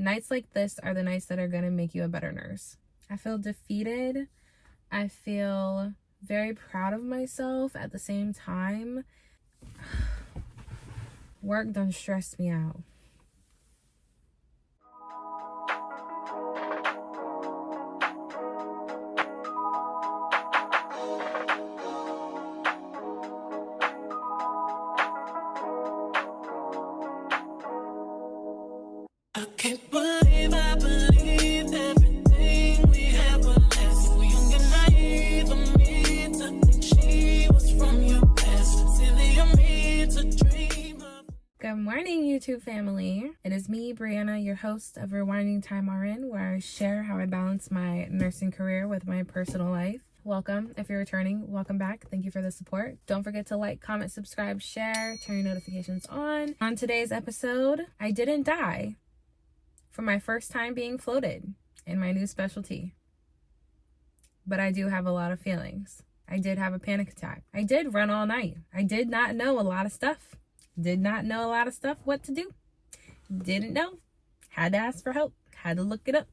nights like this are the nights that are going to make you a better nurse. I feel defeated. I feel very proud of myself at the same time. Work done stressed me out. I can't believe I believed everything we had was less. So young and naive of me to think she was from your past. Silly of me to dream of. Good morning, YouTube family. It is me, Brianna, your host of Rewinding Time RN, where I share how I balance my nursing career with my personal life. Welcome. If you're returning, welcome back. Thank you for the support. Don't forget to like, comment, subscribe, share, turn your notifications on. On today's episode, I didn't die for my first time being floated in my new specialty. But I do have a lot of feelings. I did have a panic attack. I did run all night. I did not know a lot of stuff. What to do. Didn't know. Had to ask for help. Had to look it up.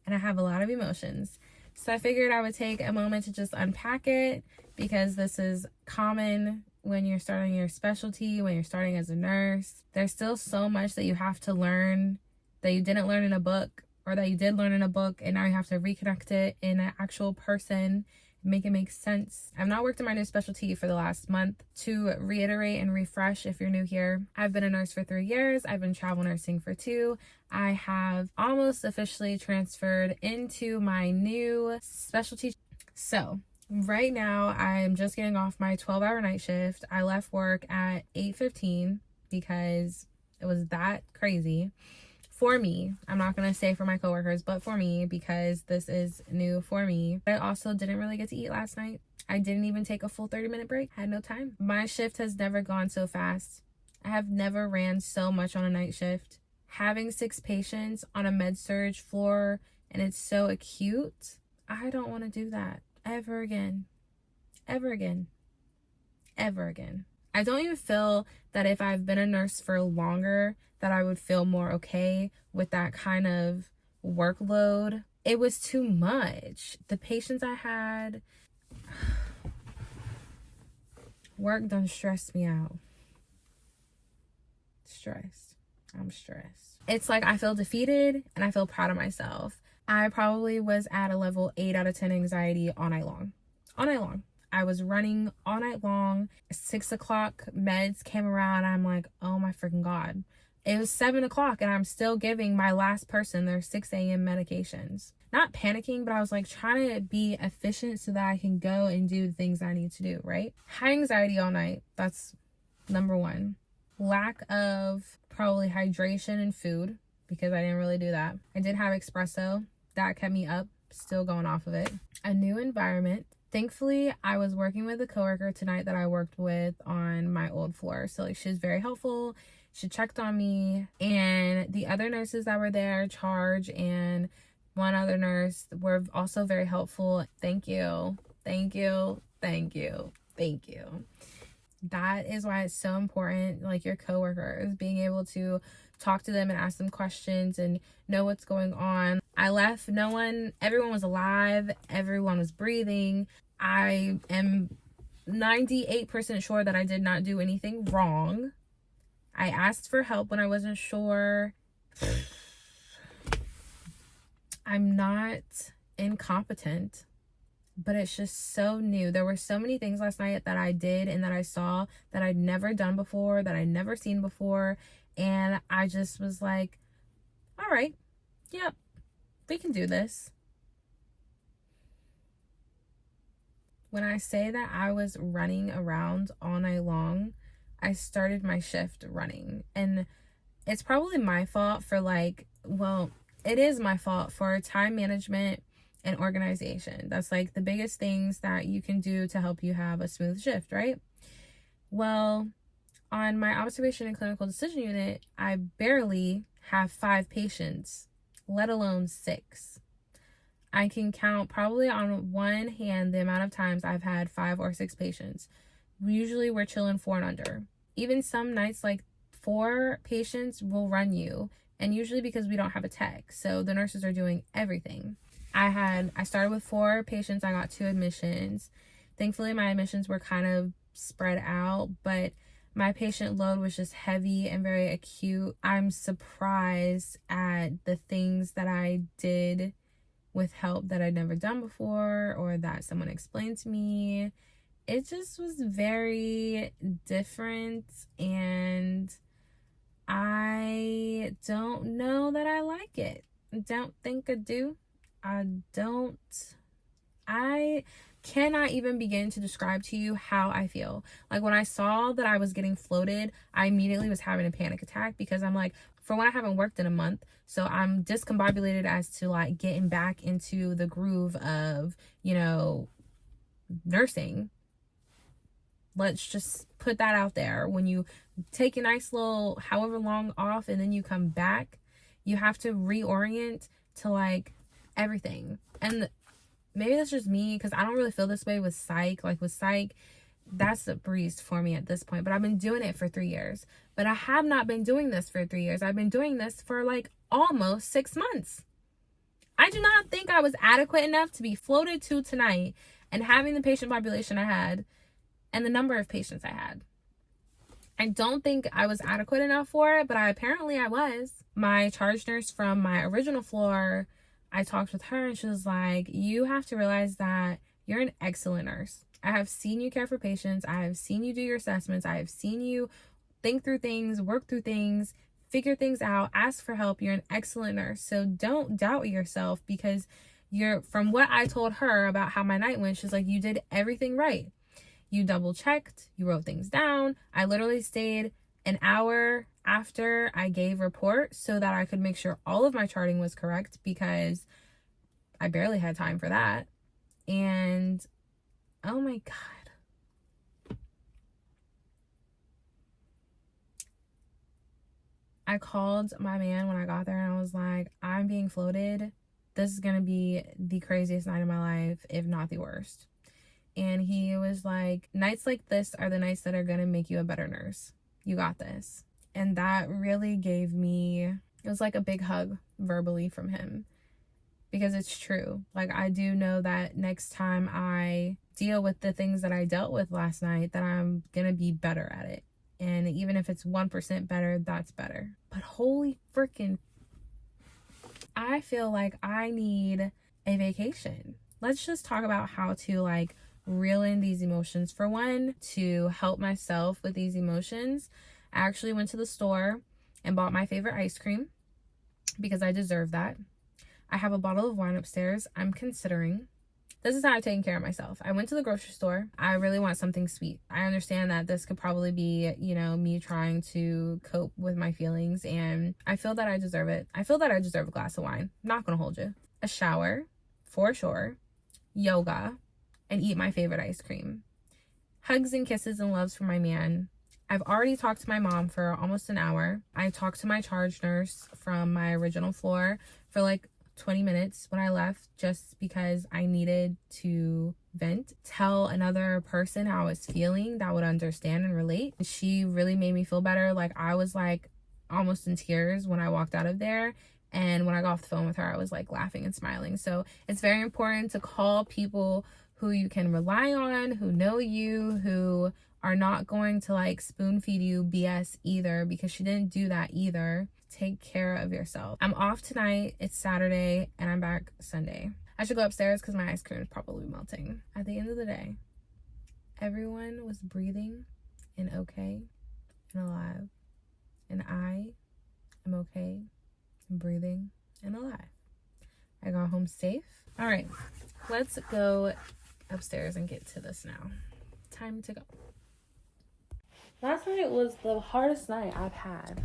And I have a lot of emotions. So I figured I would take a moment to just unpack it, because this is common when you're starting your specialty, when you're starting as a nurse. There's still so much that you have to learn that you didn't learn in a book, or that you did learn in a book and now you have to reconnect it in an actual person, make it make sense. I've not worked in my new specialty for the last month. To reiterate and refresh, if you're new here, I've been a nurse for 3 years. I've been travel nursing for 2. I have almost officially transferred into my new specialty. So right now, I'm just getting off my 12-hour night shift. I left work at 8:15 because it was that crazy for me. I'm not going to say for my coworkers, but for me, because this is new for me. I also didn't really get to eat last night. I didn't even take a full 30-minute break. Had no time. My shift has never gone so fast. I have never ran so much on a night shift. Having 6 patients on a med-surg floor and it's so acute, I don't want to do that ever again. Ever again. Ever again. I don't even feel that if I've been a nurse for longer that I would feel more okay with that kind of workload. It was too much. The patients I had, work done stressed me out. I'm stressed. It's like I feel defeated and I feel proud of myself. I probably was at a level 8 out of 10 anxiety all night long. I was running all night long. 6 o'clock meds came around. I'm like, oh my freaking God. It was 7 o'clock and I'm still giving my last person their 6 a.m. medications. Not panicking, but I was like trying to be efficient so that I can go and do the things I need to do, right? High anxiety all night. That's number 1. Lack of probably hydration and food, because I didn't really do that. I did have espresso. That kept me up, still going off of it. A new environment. Thankfully, I was working with a coworker tonight that I worked with on my old floor. So like, she was very helpful. She checked on me, and the other nurses that were there, Charge and one other nurse, were also very helpful. Thank you. That is why it's so important, like your coworkers, being able to talk to them and ask them questions and know what's going on. I left, everyone was alive, everyone was breathing. I am 98% sure that I did not do anything wrong. I asked for help when I wasn't sure. I'm not incompetent, but it's just so new. There were so many things last night that I did and that I saw that I'd never done before, that I'd never seen before. And I just was like, all right, yep, we can do this. When I say that I was running around all night long, I started my shift running. And it's probably my fault for it is my fault for time management and organization. That's like the biggest things that you can do to help you have a smooth shift, right? Well, on my observation and clinical decision unit, I barely have 5 patients, let alone 6. I can count probably on one hand the amount of times I've had 5 or 6 patients. Usually we're chilling 4 and under. Even some nights, like 4 patients will run you, and usually because we don't have a tech, so the nurses are doing everything. I started with 4 patients. I got 2 admissions. Thankfully my admissions were kind of spread out, but my patient load was just heavy and very acute. I'm surprised at the things that I did with help that I'd never done before, or that someone explained to me. It just was very different, and I don't know that I like it. Don't think I do. I cannot even begin to describe to you how I feel. Like, when I saw that I was getting floated, I immediately was having a panic attack, because I'm like, for one, I haven't worked in a month, so I'm discombobulated as to like getting back into the groove of, you know, nursing. Let's just put that out there. When you take a nice little however long off and then you come back, you have to reorient to like everything. And maybe that's just me, because I don't really feel this way with psych. Like with psych, that's a breeze for me at this point. But I've been doing it for 3 years. But I have not been doing this for 3 years. I've been doing this for like almost 6 months. I do not think I was adequate enough to be floated to tonight and having the patient population I had and the number of patients I had. I don't think I was adequate enough for it, but apparently I was. My charge nurse from my original floor, I talked with her and she was like, you have to realize that you're an excellent nurse. I have seen you care for patients. I have seen you do your assessments. I have seen you think through things, work through things, figure things out, ask for help. You're an excellent nurse. So don't doubt yourself, because from what I told her about how my night went, she's like, you did everything right. You double checked, you wrote things down. I literally stayed an hour after I gave report so that I could make sure all of my charting was correct, because I barely had time for that. And oh my God. I called my man when I got there and I was like, I'm being floated. This is going to be the craziest night of my life, if not the worst. And he was like, nights like this are the nights that are going to make you a better nurse. You got this. And that really gave me, it was like a big hug verbally from him, because it's true. Like, I do know that next time I deal with the things that I dealt with last night, that I'm going to be better at it. And even if it's 1% better, that's better. But holy freaking, I feel like I need a vacation. Let's just talk about how to like reel in these emotions. For one, to help myself with these emotions, I actually went to the store and bought my favorite ice cream, because I deserve that. I have a bottle of wine upstairs. I'm considering. This is how I'm taking care of myself. I went to the grocery store. I really want something sweet. I understand that this could probably be, you know, me trying to cope with my feelings, and I feel that I deserve it. I feel that I deserve a glass of wine. Not gonna hold you. A shower, for sure. Yoga, and eat my favorite ice cream. Hugs and kisses and loves from my man. I've already talked to my mom for almost an hour. I talked to my charge nurse from my original floor for like 20 minutes when I left, just because I needed to vent, tell another person how I was feeling that would understand and relate. She really made me feel better. Like, I was like almost in tears when I walked out of there. And when I got off the phone with her, I was like laughing and smiling. So it's very important to call people who you can rely on, who know you, who are not going to like spoon feed you BS either, because she didn't do that either. Take care of yourself. I'm off tonight. It's Saturday and I'm back Sunday. I should go upstairs because my ice cream is probably melting. At the end of the day, everyone was breathing and okay and alive. And I am okay and breathing and alive. I got home safe. All right, let's go upstairs and get to this now. Time to go. Last night was the hardest night I've had,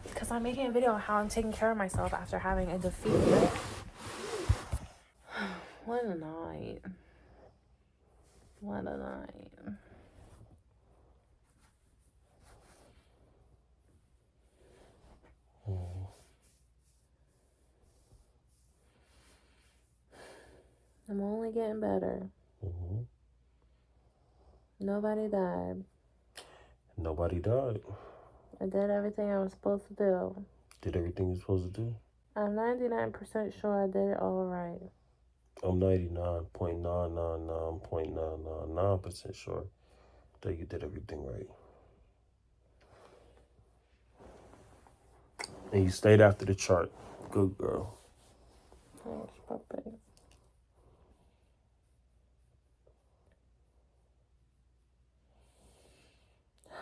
because I'm making a video on how I'm taking care of myself after having a defeat. What a night. What a night. I'm only getting better. Nobody died. Nobody died. I did everything I was supposed to do. Did everything you're supposed to do? I'm 99% sure I did it all right. I'm 99.999.999% sure that you did everything right. And you stayed after the chart. Good girl. Thanks, puppy.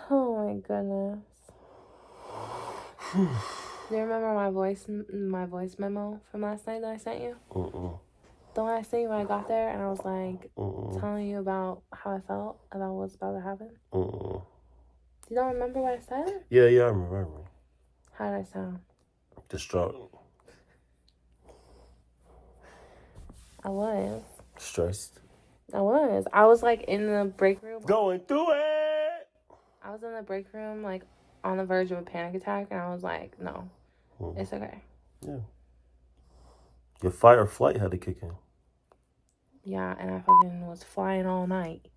Oh my goodness. Do you remember my voice memo from last night that I sent you? The one I sent you when I got there and I was like telling you about how I felt about what's about to happen? You don't remember what I said? Yeah, I remember. How did I sound? Distraught. I was. Stressed. I was. I was like in the break room. Going through it! I was in the break room like on the verge of a panic attack and I was like, no, it's okay. Yeah. Your fight or flight had to kick in. Yeah, and I fucking was flying all night.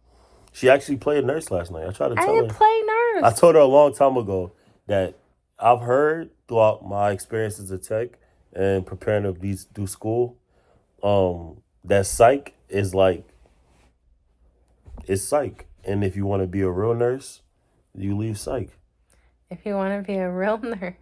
She actually played nurse last night. I tried to tell her. I didn't play nurse. I told her a long time ago that I've heard throughout my experience as a tech and preparing to do school, that psych is like, it's psych. And if you want to be a real nurse, you leave psych. If you want to be a real nurse.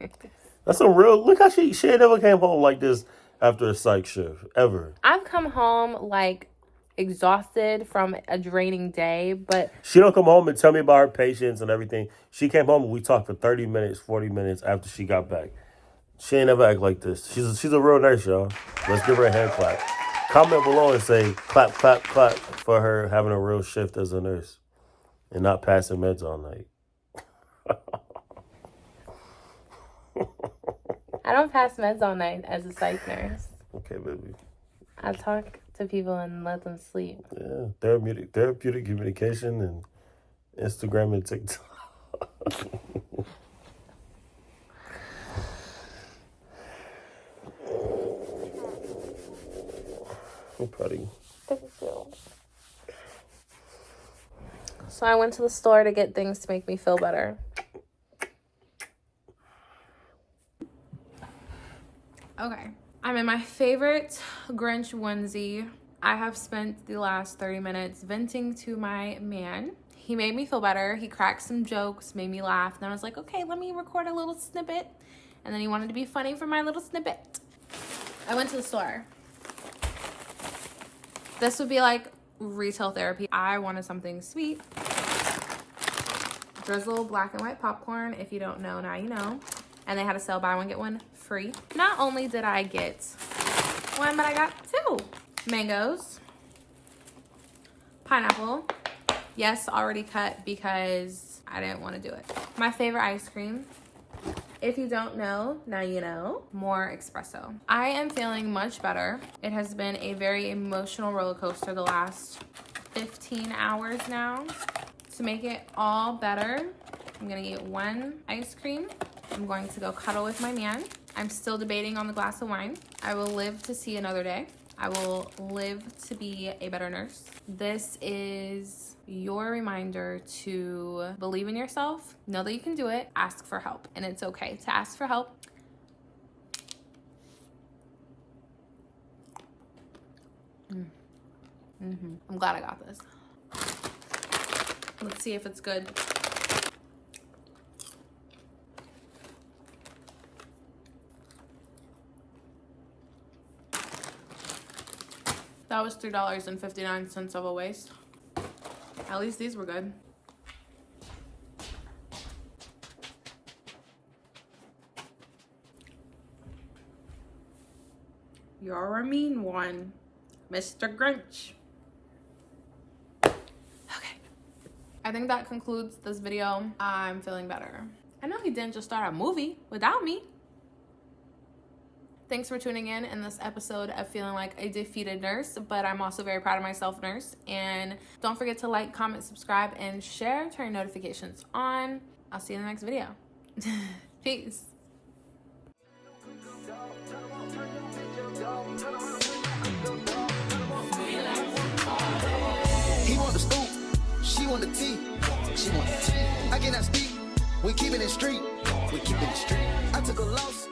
That's a real, look how she ain't never came home like this after a psych shift, ever. I've come home like exhausted from a draining day, but she don't come home and tell me about her patients and everything. She came home and we talked for 30 minutes, 40 minutes after she got back. She ain't never act like this. She's a real nurse, y'all. Let's give her a hand clap. Comment below and say clap, clap, clap for her having a real shift as a nurse and not passing meds all night. I don't pass meds all night as a psych nurse. Okay, baby. I talk to people and let them sleep. Yeah, therapeutic communication and Instagram and TikTok. I'm proud of you. Thank you. So I went to the store to get things to make me feel better. Okay. I'm in my favorite Grinch onesie. I have spent the last 30 minutes venting to my man. He made me feel better. He cracked some jokes, made me laugh. And I was like, okay, let me record a little snippet. And then he wanted to be funny for my little snippet. I went to the store. This would be like retail therapy. I wanted something sweet. Drizzle black and white popcorn. If you don't know, now you know. And they had a sale, buy one, get one free. Not only did I get one, but I got two. Mangoes. Pineapple. Yes, already cut because I didn't want to do it. My favorite ice cream. If you don't know, now you know. More espresso. I am feeling much better. It has been a very emotional roller coaster the last 15 hours now. To make it all better, I'm gonna eat one ice cream. I'm going to go cuddle with my man. I'm still debating on the glass of wine. I will live to see another day. I will live to be a better nurse. This is your reminder to believe in yourself, know that you can do it, ask for help. And it's okay to ask for help. I'm glad I got this. Let's see if it's good. That was $3.59 of a waste. At least these were good. You're a mean one, Mr. Grinch. Okay. I think that concludes this video. I'm feeling better. I know he didn't just start a movie without me. Thanks for tuning in this episode of feeling like a defeated nurse, but I'm also very proud of myself, nurse. And don't forget to like, comment, subscribe, and share. Turn notifications on. I'll see you in the next video. Peace. He want the scoop, she want the tea. She want tea. I cannot speak. We keeping it street. We keeping it street. I took a loss.